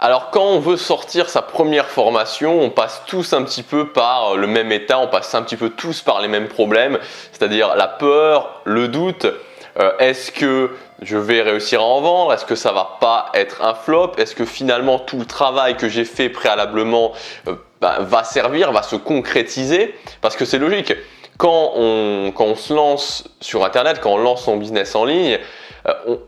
Alors quand on veut sortir sa première formation, on passe tous un petit peu par le même état, on passe un petit peu tous par les mêmes problèmes, c'est-à-dire la peur, le doute. Est-ce que je vais réussir à en vendre? Est-ce que ça va pas être un flop? Est-ce que finalement tout le travail que j'ai fait préalablement va servir, va se concrétiser? Parce que c'est logique, quand on se lance sur Internet, quand on lance son business en ligne,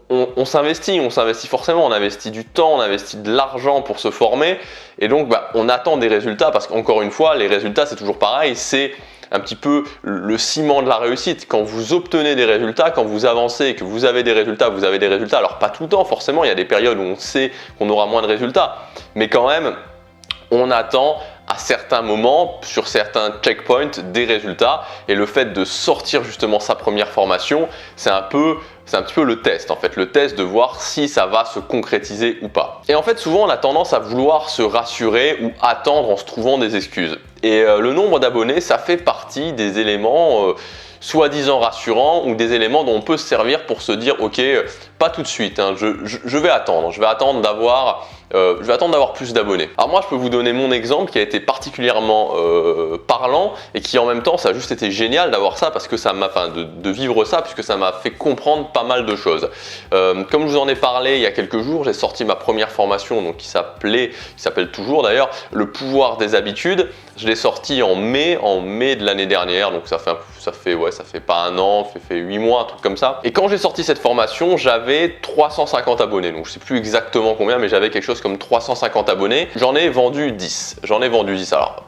on s'investit forcément, on investit du temps, on investit de l'argent pour se former et donc on attend des résultats parce qu'encore une fois, les résultats c'est toujours pareil, c'est un petit peu le ciment de la réussite. Quand vous obtenez des résultats, quand vous avancez et que vous avez des résultats, vous avez des résultats. Alors pas tout le temps forcément, il y a des périodes où on sait qu'on aura moins de résultats, mais quand même, on attend à certains moments, sur certains checkpoints, des résultats et le fait de sortir justement sa première formation, c'est un petit peu le test en fait, le test de voir si ça va se concrétiser ou pas. Et en fait souvent on a tendance à vouloir se rassurer ou attendre en se trouvant des excuses. Et le nombre d'abonnés, ça fait partie des éléments soi-disant rassurants ou des éléments dont on peut se servir pour se dire ok, pas tout de suite, hein, je vais attendre d'avoir plus d'abonnés. Alors moi je peux vous donner mon exemple qui a été particulièrement parlant et qui en même temps ça a juste été génial d'avoir ça parce que ça m'a, de vivre ça puisque ça m'a fait comprendre pas mal de choses. Comme je vous en ai parlé il y a quelques jours, j'ai sorti ma première formation donc qui s'appelle toujours d'ailleurs le pouvoir des habitudes. Je l'ai sorti en mai de l'année dernière, donc ça fait pas un an, ça fait 8 mois, un truc comme ça. Et quand j'ai sorti cette formation, j'avais 350 abonnés, donc je sais plus exactement combien, mais j'avais quelque chose comme 350 abonnés. J'en ai vendu 10. Alors,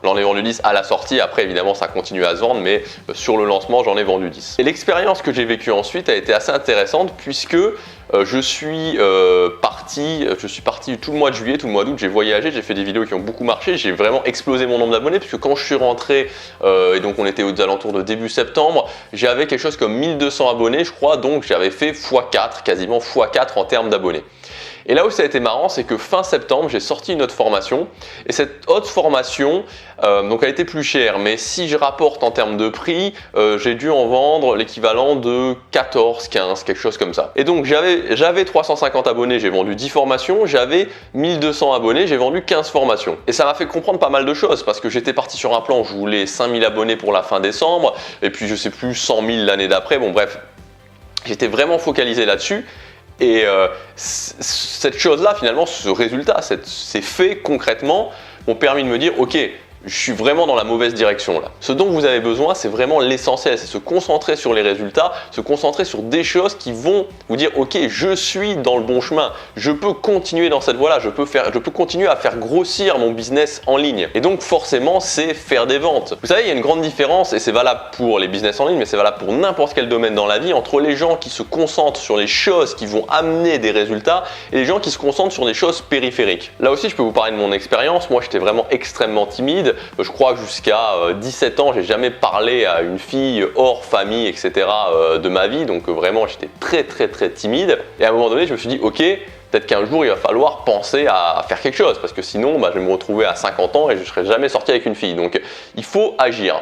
j'en ai vendu 10 à la sortie. Après, évidemment, ça continue à se vendre, mais sur le lancement, j'en ai vendu 10. Et l'expérience que j'ai vécue ensuite a été assez intéressante puisque je suis parti tout le mois de juillet, tout le mois d'août, j'ai voyagé, j'ai fait des vidéos qui ont beaucoup marché, j'ai vraiment explosé mon nombre d'abonnés puisque quand je suis rentré, et donc on était aux alentours de début septembre, j'avais quelque chose comme 1200 abonnés je crois, donc j'avais fait x4, quasiment x4 en termes d'abonnés. Et là où ça a été marrant, c'est que fin septembre, j'ai sorti une autre formation et cette autre formation, donc elle était plus chère, mais si je rapporte en termes de prix, j'ai dû en vendre l'équivalent de 14, 15, quelque chose comme ça. Et donc j'avais 350 abonnés, j'ai vendu 10 formations, j'avais 1200 abonnés, j'ai vendu 15 formations. Et ça m'a fait comprendre pas mal de choses parce que j'étais parti sur un plan, je voulais 5000 abonnés pour la fin décembre et puis je sais plus 100 000 l'année d'après, bon bref, j'étais vraiment focalisé là-dessus. Et cette chose-là, finalement, ce résultat, ces faits concrètement m'ont permis de me dire ok, je suis vraiment dans la mauvaise direction là. Ce dont vous avez besoin, c'est vraiment l'essentiel, c'est se concentrer sur les résultats, se concentrer sur des choses qui vont vous dire ok, je suis dans le bon chemin, je peux continuer dans cette voie-là, je peux continuer à faire grossir mon business en ligne. Et donc forcément, c'est faire des ventes. Vous savez, il y a une grande différence et c'est valable pour les business en ligne, mais c'est valable pour n'importe quel domaine dans la vie, entre les gens qui se concentrent sur les choses qui vont amener des résultats et les gens qui se concentrent sur des choses périphériques. Là aussi, je peux vous parler de mon expérience. Moi, j'étais vraiment extrêmement timide. Je crois que jusqu'à 17 ans, j'ai jamais parlé à une fille hors famille, etc. De ma vie. Donc vraiment, j'étais très timide. Et à un moment donné, je me suis dit, ok, peut-être qu'un jour, il va falloir penser à faire quelque chose. Parce que sinon, je vais me retrouver à 50 ans et je ne serai jamais sorti avec une fille. Donc, il faut agir.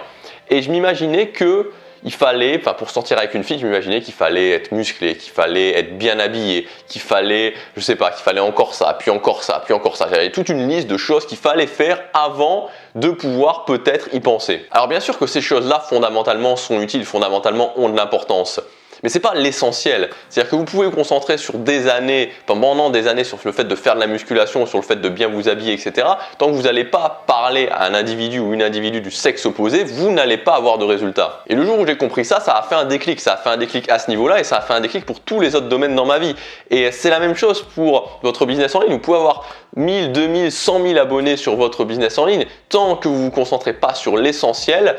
Et je m'imaginais que il fallait, pour sortir avec une fille, je m'imaginais qu'il fallait être musclé, qu'il fallait être bien habillé, qu'il fallait, je sais pas, qu'il fallait encore ça, puis encore ça, puis encore ça. J'avais toute une liste de choses qu'il fallait faire avant de pouvoir peut-être y penser. Alors bien sûr que ces choses-là, fondamentalement, sont utiles, fondamentalement, ont de l'importance. Mais ce n'est pas l'essentiel. C'est-à-dire que vous pouvez vous concentrer sur des années, pendant des années sur le fait de faire de la musculation, sur le fait de bien vous habiller, etc. Tant que vous n'allez pas parler à un individu ou une individu du sexe opposé, vous n'allez pas avoir de résultats. Et le jour où j'ai compris ça, ça a fait un déclic. Ça a fait un déclic à ce niveau-là et ça a fait un déclic pour tous les autres domaines dans ma vie. Et c'est la même chose pour votre business en ligne. Vous pouvez avoir 1000, 2000, 100 000 abonnés sur votre business en ligne. Tant que vous ne vous concentrez pas sur l'essentiel,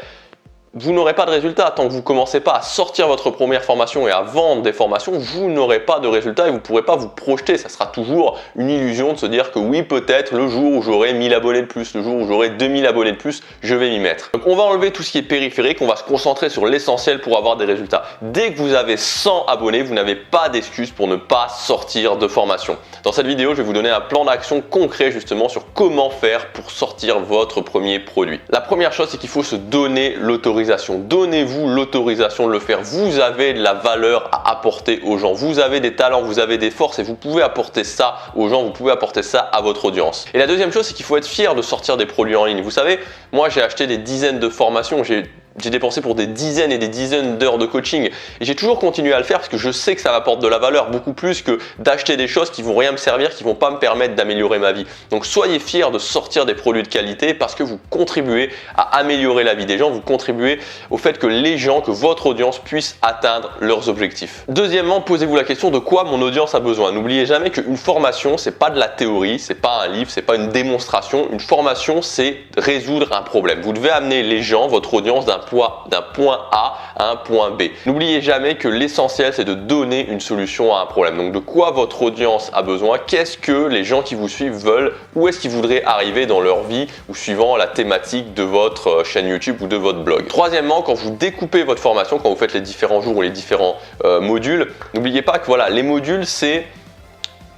vous n'aurez pas de résultat. Tant que vous ne commencez pas à sortir votre première formation et à vendre des formations, vous n'aurez pas de résultat et vous ne pourrez pas vous projeter. Ça sera toujours une illusion de se dire que oui, peut-être le jour où j'aurai 1000 abonnés de plus, le jour où j'aurai 2000 abonnés de plus, je vais m'y mettre. Donc on va enlever tout ce qui est périphérique, on va se concentrer sur l'essentiel pour avoir des résultats. Dès que vous avez 100 abonnés, vous n'avez pas d'excuse pour ne pas sortir de formation. Dans cette vidéo, je vais vous donner un plan d'action concret justement sur comment faire pour sortir votre premier produit. La première chose, c'est qu'il faut se donner l'autorisation l'autorisation. Donnez-vous l'autorisation de le faire. Vous avez de la valeur à apporter aux gens. Vous avez des talents, vous avez des forces et vous pouvez apporter ça aux gens, vous pouvez apporter ça à votre audience. Et la deuxième chose, c'est qu'il faut être fier de sortir des produits en ligne. Vous savez, moi j'ai acheté des dizaines de formations, j'ai dépensé pour des dizaines et des dizaines d'heures de coaching et j'ai toujours continué à le faire parce que je sais que ça m'apporte de la valeur beaucoup plus que d'acheter des choses qui vont rien me servir, qui vont pas me permettre d'améliorer ma vie. Donc soyez fiers de sortir des produits de qualité parce que vous contribuez à améliorer la vie des gens, vous contribuez au fait que les gens, que votre audience puisse atteindre leurs objectifs. Deuxièmement, posez-vous la question de quoi mon audience a besoin. N'oubliez jamais qu'une formation, c'est pas de la théorie, c'est pas un livre, c'est pas une démonstration. Une formation, c'est résoudre un problème. Vous devez amener les gens, votre audience, d'un point A à un point B. N'oubliez jamais que l'essentiel, c'est de donner une solution à un problème. Donc de quoi votre audience a besoin, qu'est-ce que les gens qui vous suivent veulent, où est-ce qu'ils voudraient arriver dans leur vie ou suivant la thématique de votre chaîne YouTube ou de votre blog. Troisièmement, quand vous découpez votre formation, quand vous faites les différents jours ou les différents modules, n'oubliez pas que voilà, les modules, c'est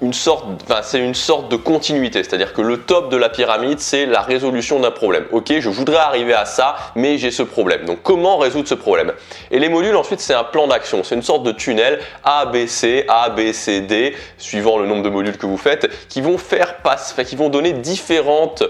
une sorte de continuité, c'est-à-dire que le top de la pyramide, c'est la résolution d'un problème. Ok, je voudrais arriver à ça, mais j'ai ce problème. Donc comment résoudre ce problème? Et les modules ensuite, c'est un plan d'action, c'est une sorte de tunnel A, B, C, D, suivant le nombre de modules que vous faites, qui vont qui vont donner différentes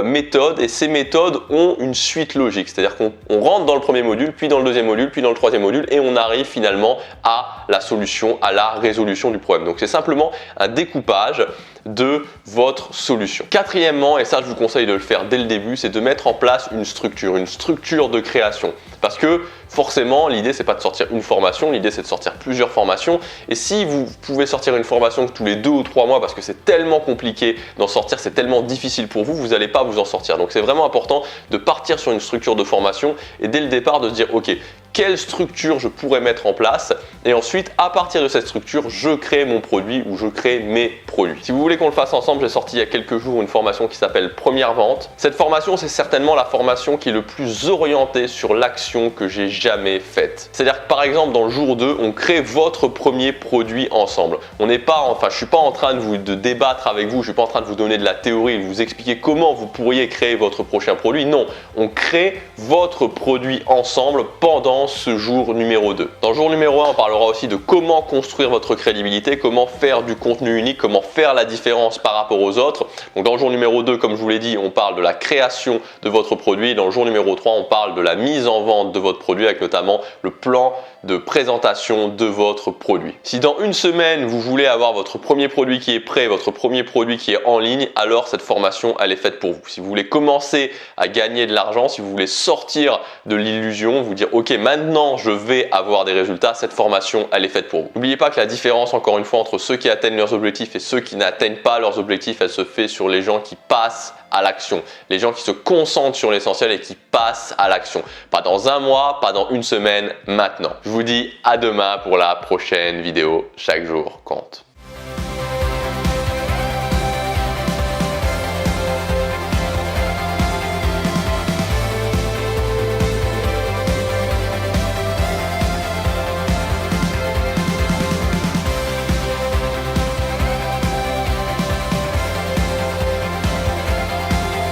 méthodes, et ces méthodes ont une suite logique, c'est-à-dire qu'on rentre dans le premier module, puis dans le deuxième module, puis dans le troisième module, et on arrive finalement à la solution, à la résolution du problème. Donc c'est simplement un découpage de votre solution. Quatrièmement, et ça je vous conseille de le faire dès le début, c'est de mettre en place une structure de création. Parce que forcément, l'idée c'est pas de sortir une formation, l'idée c'est de sortir plusieurs formations. Et si vous pouvez sortir une formation tous les 2 ou 3 mois parce que c'est tellement compliqué d'en sortir, c'est tellement difficile pour vous, vous n'allez pas vous en sortir. Donc c'est vraiment important de partir sur une structure de formation et dès le départ de se dire ok, quelle structure je pourrais mettre en place et ensuite à partir de cette structure je crée mon produit ou je crée mes produits. Si vous voulez qu'on le fasse ensemble, j'ai sorti il y a quelques jours une formation qui s'appelle Première Vente. Cette formation, c'est certainement la formation qui est le plus orientée sur l'action que j'ai jamais faite. C'est-à-dire que par exemple dans le jour 2, on crée votre premier produit ensemble. On n'est pas, enfin je suis pas en train de débattre avec vous, je suis pas en train de vous donner de la théorie, de vous expliquer comment vous pourriez créer votre prochain produit. Non, on crée votre produit ensemble pendant ce jour numéro 2. Dans le jour numéro 1, on parlera aussi de comment construire votre crédibilité, comment faire du contenu unique, comment faire la différence par rapport aux autres. Donc dans le jour numéro 2, comme je vous l'ai dit, on parle de la création de votre produit. Dans le jour numéro 3, on parle de la mise en vente de votre produit avec notamment le plan de présentation de votre produit. Si dans une semaine, vous voulez avoir votre premier produit qui est prêt, votre premier produit qui est en ligne, alors cette formation, elle est faite pour vous. Si vous voulez commencer à gagner de l'argent, si vous voulez sortir de l'illusion, vous dire ok, maintenant je vais avoir des résultats, cette formation, elle est faite pour vous. N'oubliez pas que la différence, encore une fois, entre ceux qui atteignent leurs objectifs et ceux qui n'atteignent pas leurs objectifs, elle se fait sur les gens qui passent à l'action, les gens qui se concentrent sur l'essentiel et qui passent à l'action. Pas dans un mois, pas dans une semaine, maintenant. Je vous dis à demain pour la prochaine vidéo. Chaque jour compte.